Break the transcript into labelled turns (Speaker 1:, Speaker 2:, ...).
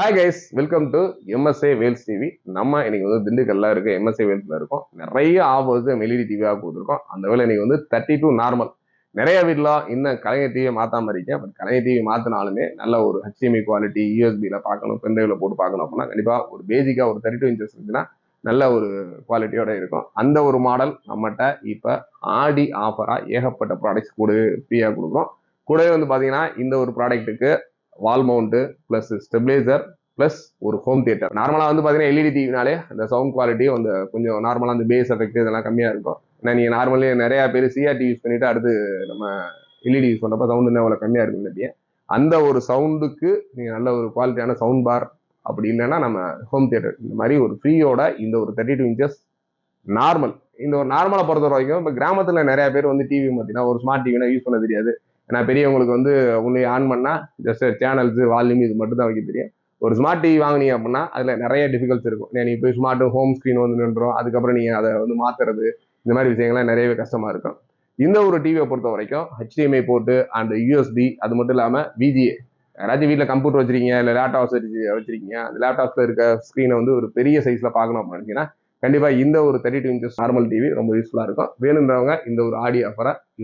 Speaker 1: Hi guys, welcome to MSA Vels TV. நம்ம இன்னைக்கு வந்து திண்டுக்கல்ல இருக்க எம்எஸ்ஏ வேல்ஸ்ல இருக்கோம். நிறைய ஆஃபர்ஸ் எல்இடி டிவியாக கொடுத்துருக்கோம். அந்த வேலை இன்னைக்கு வந்து 32 நார்மல். நிறைய வீட்டில் இன்னும் கலைஞர் டிவியை மாற்றாம இருக்கேன். பட் கலைஞர் டிவி மாற்றினாலுமே நல்ல ஒரு ஹெச்டிஎம்ஐ குவாலிட்டி யூஎஸ்பியில் பார்க்கணும், பென்ட்ரைவில் போட்டு பார்க்கணும் அப்படின்னா கண்டிப்பாக ஒரு பேசிக்காக ஒரு 32 இன்ச்சஸ் இருந்துச்சுன்னா நல்ல ஒரு குவாலிட்டியோட இருக்கும். அந்த ஒரு மாடல் நம்மகிட்ட இப்போ ஆடி ஆஃபராக ஏகப்பட்ட ப்ராடக்ட்ஸ் கூட ஃப்ரீயாக கொடுக்குறோம். கூடவே வந்து பார்த்தீங்கன்னா இந்த ஒரு ப்ராடக்ட்டுக்கு wall mount plus stabiliser plus ஒரு ஹோம் தியேட்டர். நார்மலாக வந்து பார்த்தீங்கன்னா எல்இடி டிவினாலே அந்த சவுண்ட் குவாலிட்டியும் அந்த கொஞ்சம் நார்மலாக அந்த பேஸ் எஃபெக்ட் இதெல்லாம் கம்மியாக இருக்கும். ஏன்னா நீங்கள் நார்மலி நிறையா பேர் சிஆர்டி யூஸ் பண்ணிட்டு அடுத்து நம்ம எல்இடி யூஸ் பண்ணுறப்ப சவுண்ட் இன்னும் அவ்வளோ கம்மியாக இருக்கும். இல்லையா அந்த ஒரு சவுண்டுக்கு நீங்கள் நல்ல ஒரு குவாலிட்டியான சவுண்ட் பார் அப்படி இல்லைன்னா நம்ம ஹோம் தியேட்டர் இந்த மாதிரி ஒரு ஃப்ரீயோட இந்த ஒரு 32 இன்ச்சஸ் நார்மல். இந்த ஒரு நார்மலை பொறுத்த வரைக்கும் இப்போ கிராமத்தில் நிறைய பேர் வந்து டிவி பார்த்தீங்கன்னா ஒரு ஸ்மார்ட் டிவினா யூஸ் பண்ண தெரியாது. ஏன்னா பெரியவங்களுக்கு வந்து உன்னை ஆன் பண்ணால் ஜஸ்ட் சேனல்ஸ் வால்யூம் இது மட்டும் தான் வைக்க தெரியும். ஒரு ஸ்மார்ட் டிவி வாங்கினீங்க அப்படின்னா அதில் நிறைய டிஃபிகல்ட்ஸ் இருக்கும். நீங்கள் போய் ஸ்மார்ட் ஹோம் ஸ்க்ரீன் வந்து நின்றுடும். அதுக்கப்புறம் நீங்கள் அதை வந்து மாற்றுறது இந்த மாதிரி விஷயங்கள்லாம் நிறையவே கஷ்டமாக இருக்கும். இந்த ஒரு டிவியை பொறுத்த வரைக்கும் ஹெச்டிஎம்ஐ போர்ட்டு அண்ட் யூஎஸ்பி அது மட்டும் இல்லாமல் விஜிஏ. யாராச்சும் வீட்டில் கம்ப்யூட்டர் வச்சிருக்கீங்க இல்லை லேப்டாப்ஸ் வச்சிருக்கீங்க, அந்த லேப்டாப்ஸில் இருக்க ஸ்க்ரீனை வந்து ஒரு பெரிய சைஸில் பார்க்கணும் அப்படின்னு நினச்சிங்கன்னா கண்டிப்பாக இந்த ஒரு 32 இன்ச்சஸ் நார்மல் டிவி ரொம்ப யூஸ்ஃபுல்லாக இருக்கும். வேணுன்றவங்க இந்த ஒரு ஆடி ஆஃபரை